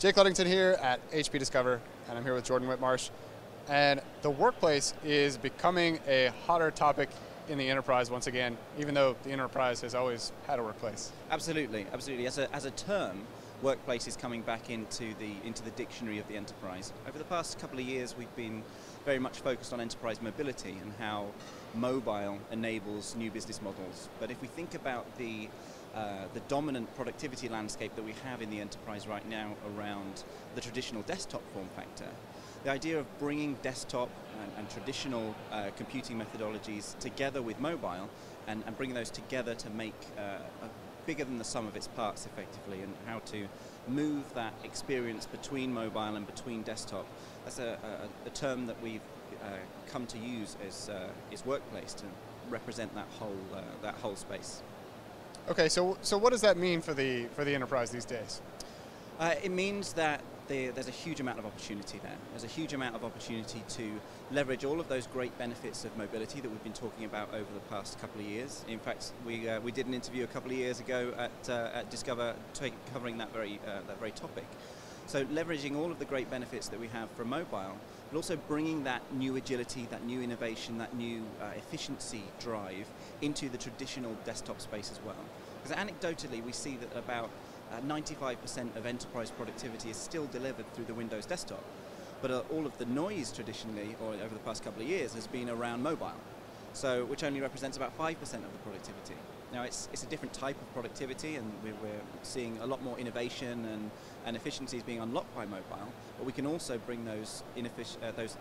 Jake Ludington here at HP Discover, and I'm here with Jordan Whitmarsh. And the workplace is becoming a hotter topic in the enterprise once again, even though the enterprise has always had a workplace. Absolutely, absolutely. As a term, workplace is coming back into the dictionary of the enterprise. Over the past couple of years, we've been very much focused on enterprise mobility and how mobile enables new business models. But if we think about the dominant productivity landscape that we have in the enterprise right now around the traditional desktop form factor, the idea of bringing desktop and traditional computing methodologies together with mobile and bringing those together to make bigger than the sum of its parts effectively, and how to move that experience between mobile and between desktop. That's a term that we've come to use as workplace to represent that whole space. Okay, so what does that mean for the enterprise these days? It means that there's a huge amount of opportunity there. There's a huge amount of opportunity to leverage all of those great benefits of mobility that we've been talking about over the past couple of years. In fact, we did an interview a couple of years ago at Discover covering that very topic. So leveraging all of the great benefits that we have from mobile, but also bringing that new agility, that new innovation, that new efficiency drive into the traditional desktop space as well. Because anecdotally, we see that about 95% of enterprise productivity is still delivered through the Windows desktop. But all of the noise traditionally, or over the past couple of years, has been around mobile, so which only represents about 5% of the productivity. Now it's a different type of productivity, and we're seeing a lot more innovation and efficiencies being unlocked by mobile, but we can also bring those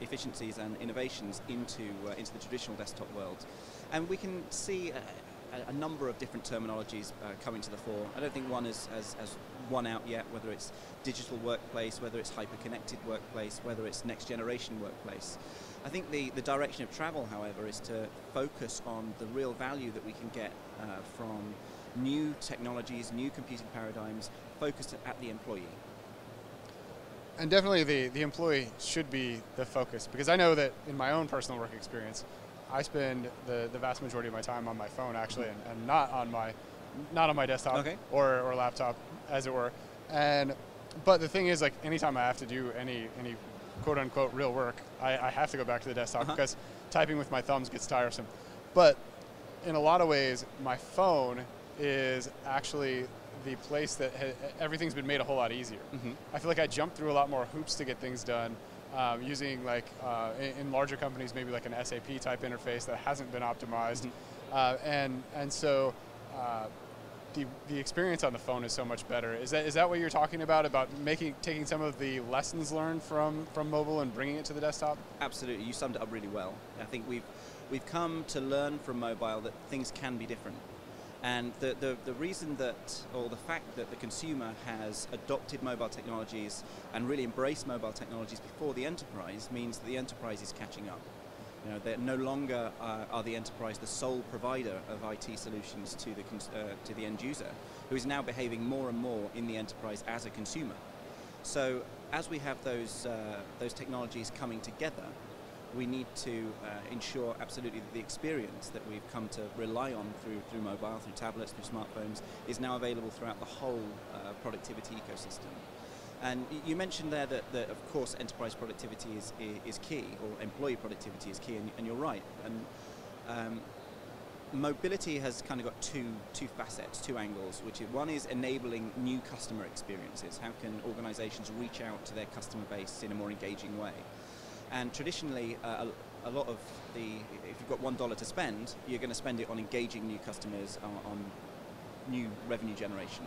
efficiencies and innovations into the traditional desktop world. And we can see a number of different terminologies coming to the fore. I don't think one has won out yet, whether it's digital workplace, whether it's hyper-connected workplace, whether it's next-generation workplace. I think the direction of travel, however, is to focus on the real value that we can get from new technologies, new computing paradigms, focused at the employee. And definitely the employee should be the focus, because I know that in my own personal work experience, I spend the vast majority of my time on my phone actually, and not on my desktop, okay, or laptop, as it were. But the thing is, like, anytime I have to do any quote unquote real work, I have to go back to the desktop because typing with my thumbs gets tiresome. But in a lot of ways, my phone is actually the place that everything's been made a whole lot easier. I feel like I jump through a lot more hoops to get things done. Using in larger companies, maybe like an SAP type interface that hasn't been optimized, and so the experience on the phone is so much better. Is that what you're talking about taking some of the lessons learned from mobile and bringing it to the desktop? Absolutely, you summed it up really well. I think we've come to learn from mobile that things can be different. And the reason that, or the fact that the consumer has adopted mobile technologies and really embraced mobile technologies before the enterprise means that the enterprise is catching up. You know, they're no longer are the enterprise the sole provider of IT solutions to the end user, who is now behaving more and more in the enterprise as a consumer. So as we have those technologies coming together, we need to ensure absolutely that the experience that we've come to rely on through mobile, through tablets, through smartphones, is now available throughout the whole productivity ecosystem. And you mentioned there that of course enterprise productivity is key, or employee productivity is key, and you're right. And mobility has kind of got two facets, two angles, which one is enabling new customer experiences. How can organizations reach out to their customer base in a more engaging way? And traditionally, a lot of if you've got $1 to spend, you're going to spend it on engaging new customers, on new revenue generation.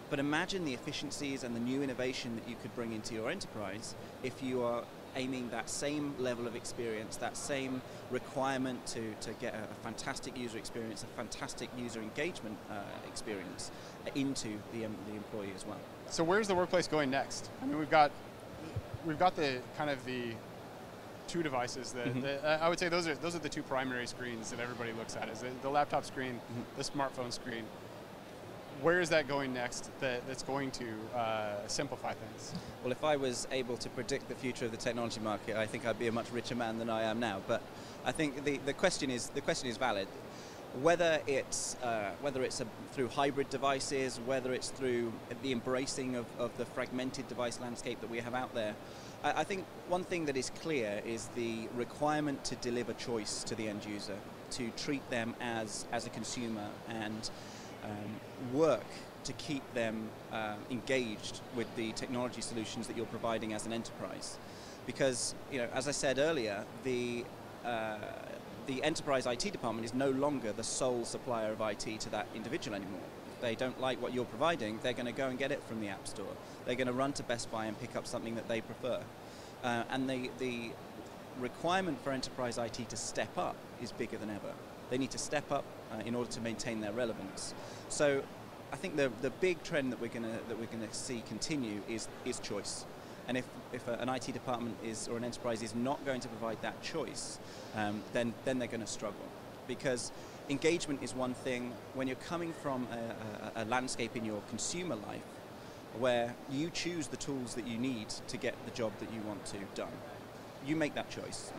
But imagine the efficiencies and the new innovation that you could bring into your enterprise if you are aiming that same level of experience, that same requirement to get a fantastic user experience, a fantastic user engagement experience into the employee as well. So where's the workplace going next? I mean, we've got the kind of the two devices that I would say those are the two primary screens that everybody looks at, is the laptop screen, the smartphone screen. Where is that going next that's going to simplify things? Well, if I was able to predict the future of the technology market, I think I'd be a much richer man than I am now. But I think the question is valid. whether it's through hybrid devices, whether it's through the embracing of the fragmented device landscape that we have out there. I think one thing that is clear is the requirement to deliver choice to the end user, to treat them as a consumer, and work to keep them engaged with the technology solutions that you're providing as an enterprise. Because, as I said earlier, the enterprise IT department is no longer the sole supplier of IT to that individual anymore. If they don't like what you're providing, they're going to go and get it from the App Store. They're going to run to Best Buy and pick up something that they prefer. And the requirement for enterprise IT to step up is bigger than ever. They need to step up in order to maintain their relevance. So I think the big trend that we're going to see continue is choice. And if an IT department or an enterprise is not going to provide that choice, then they're going to struggle. Because engagement is one thing. When you're coming from a landscape in your consumer life where you choose the tools that you need to get the job that you want to done, you make that choice.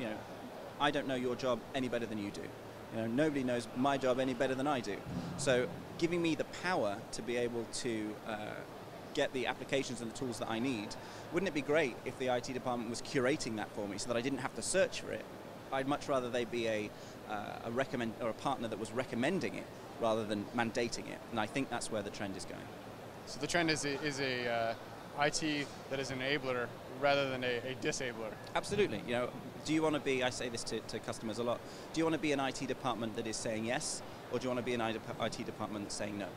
I don't know your job any better than you do. Nobody knows my job any better than I do. So giving me the power to be able to get the applications and the tools that I need, wouldn't it be great if the IT department was curating that for me so that I didn't have to search for it? I'd much rather they be a partner that was recommending it rather than mandating it, and I think that's where the trend is going. So the trend is a IT that is an enabler rather than a disabler. Absolutely. Do you want to be, I say this to customers a lot, do you want to be an IT department that is saying yes, or do you want to be an IT department that's saying no?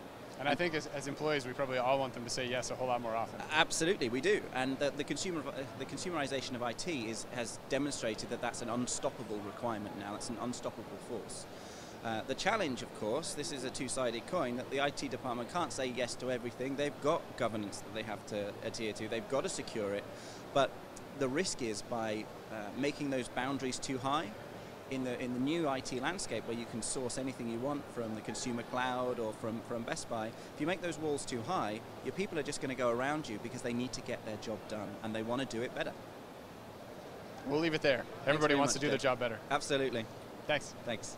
And I think as employees, we probably all want them to say yes a whole lot more often. Absolutely, we do. And the consumerization of IT has demonstrated that that's an unstoppable requirement now. That's an unstoppable force. The challenge, of course, this is a two-sided coin, that the IT department can't say yes to everything. They've got governance that they have to adhere to. They've got to secure it. But the risk is by making those boundaries too high, in the new IT landscape where you can source anything you want from the consumer cloud or from Best Buy, if you make those walls too high, your people are just going to go around you because they need to get their job done and they want to do it better. We'll leave it there. Everybody wants to do their job better. Absolutely. Thanks. Thanks.